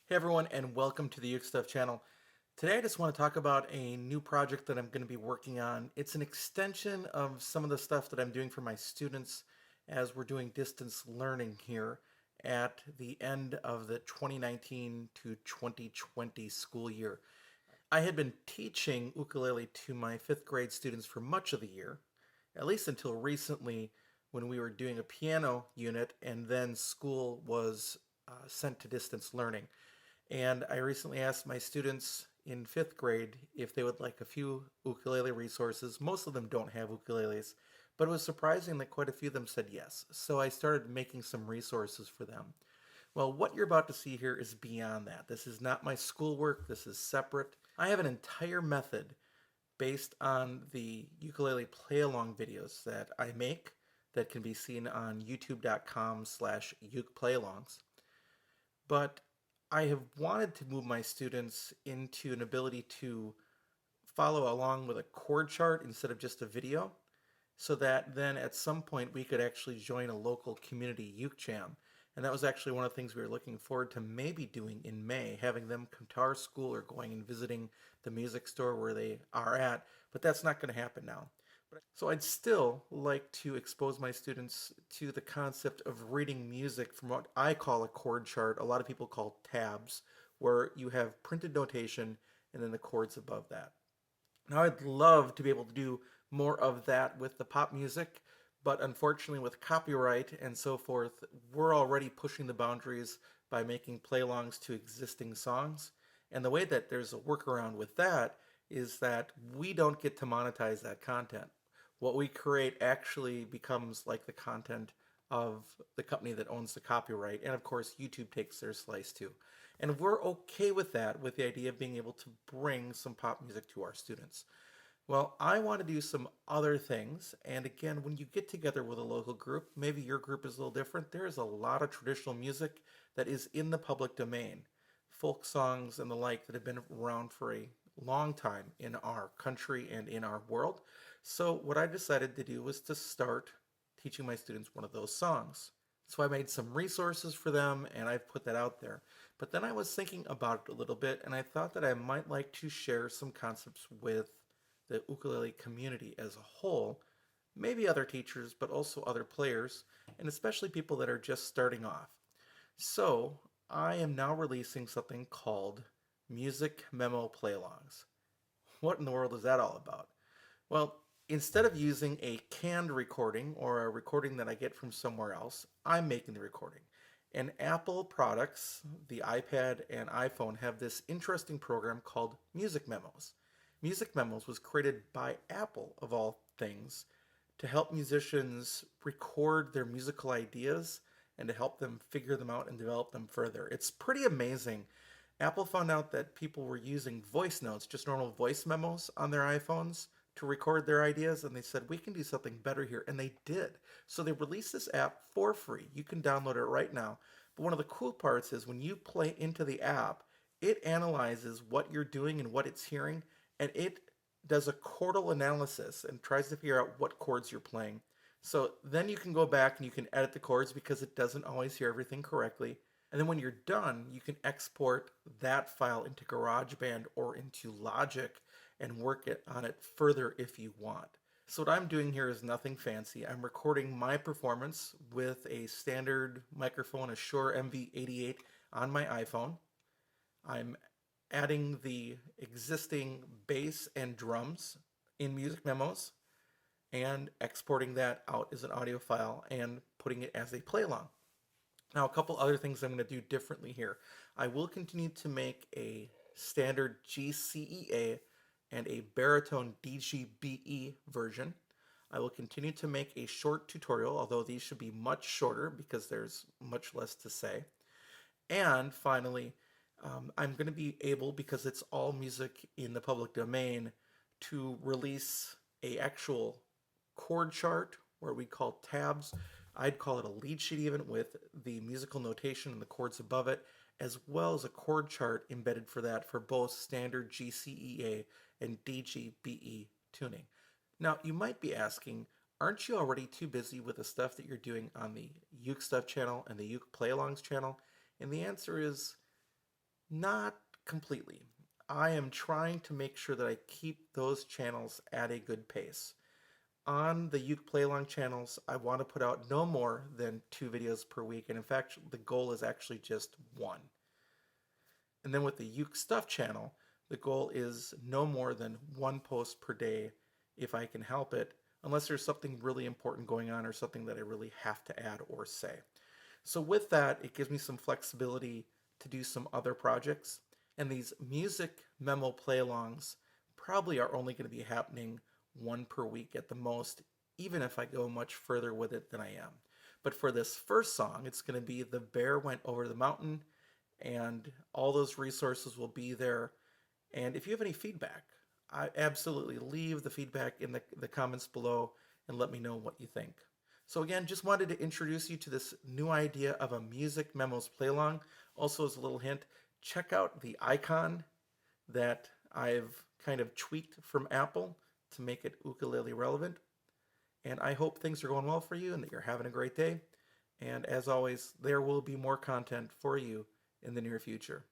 Hey everyone, and welcome to the UkeStuff channel. Today I just want to talk about a new project that I'm going to be working on. It's an extension of some of the stuff that I'm doing for my students as we're doing distance learning here at the end of the 2019 to 2020 school year. I had been teaching ukulele to my fifth grade students for much of the year, at least until recently when we were doing a piano unit and then school was sent to distance learning. And I recently asked my students in fifth grade if they would like a few ukulele resources. Most of them don't have ukuleles, but it was surprising that quite a few of them said yes. So I started making some resources for them. Well, what you're about to see here is beyond that. This is not my schoolwork, this is separate. I have an entire method based on the ukulele play along videos that I make that can be seen on youtube.com/ukeplayalongs. But I have wanted to move my students into an ability to follow along with a chord chart instead of just a video, so that then at some point we could actually join a local community uke jam. And that was actually one of the things we were looking forward to maybe doing in May, having them come to our school or going and visiting the music store where they are at, but that's not going to happen now. So I'd still like to expose my students to the concept of reading music from what I call a chord chart. A lot of people call tabs, where you have printed notation and then the chords above that. Now I'd love to be able to do more of that with the pop music, but unfortunately with copyright and so forth, we're already pushing the boundaries by making play-alongs to existing songs. And the way that there's a workaround with that is that we don't get to monetize that content. What we create actually becomes like the content of the company that owns the copyright. And of course, YouTube takes their slice too. And we're okay with that, with the idea of being able to bring some pop music to our students. Well, I want to do some other things. And again, when you get together with a local group, maybe your group is a little different. There is a lot of traditional music that is in the public domain, folk songs and the like that have been around for a long time in our country and in our world. So what I decided to do was to start teaching my students one of those songs. So I made some resources for them and I've put that out there. But then I was thinking about it a little bit and I thought that I might like to share some concepts with the ukulele community as a whole, maybe other teachers, but also other players, and especially people that are just starting off. So I am now releasing something called Music Memo Playlongs. What in the world is that all about? Well, instead of using a canned recording or a recording that I get from somewhere else, I'm making the recording. And Apple products, the iPad and iPhone, have this interesting program called Music Memos. Music Memos was created by Apple, of all things, to help musicians record their musical ideas and to help them figure them out and develop them further. It's pretty amazing. Apple found out that people were using voice notes, just normal voice memos on their iPhones to record their ideas, and they said, we can do something better here, and they did. So they released this app for free. You can download it right now. But one of the cool parts is when you play into the app, it analyzes what you're doing and what it's hearing, and it does a chordal analysis and tries to figure out what chords you're playing. So then you can go back and you can edit the chords because it doesn't always hear everything correctly. And then when you're done, you can export that file into GarageBand or into Logic and work on it further if you want. So what I'm doing here is nothing fancy. I'm recording my performance with a standard microphone, a Shure MV88 on my iPhone. I'm adding the existing bass and drums in Music Memos and exporting that out as an audio file and putting it as a play along. Now, a couple other things I'm going to do differently here. I will continue to make a standard GCEA and a baritone DGBE version. I will continue to make a short tutorial, although these should be much shorter because there's much less to say. And finally, I'm going to be able, because it's all music in the public domain, to release a actual chord chart where we call tabs. I'd call it a lead sheet even, with the musical notation and the chords above it, as well as a chord chart embedded for that for both standard GCEA and DGBE tuning. Now, you might be asking, aren't you already too busy with the stuff that you're doing on the UkeStuff channel and the Uke Play-Alongs channel? And the answer is, Not completely. I am trying to make sure that I keep those channels at a good pace. On the Uke Play Along channels, I want to put out no more than 2 videos per week, and in fact, the goal is actually just one. And then with the UkeStuff channel, the goal is no more than one post per day if I can help it, unless there's something really important going on or something that I really have to add or say. So with that, it gives me some flexibility to do some other projects. And these music memo play-alongs probably are only going to be happening one per week at the most, even if I go much further with it than I am. But for this first song, it's going to be The Bear Went Over the Mountain, and all those resources will be there. And if you have any feedback, I absolutely leave the feedback in the comments below and let me know what you think. So again, just wanted to introduce you to this new idea of a music memos play along. Also, as a little hint, check out the icon that I've kind of tweaked from Apple to make it ukulele relevant. And I hope things are going well for you and that you're having a great day. And as always, there will be more content for you in the near future.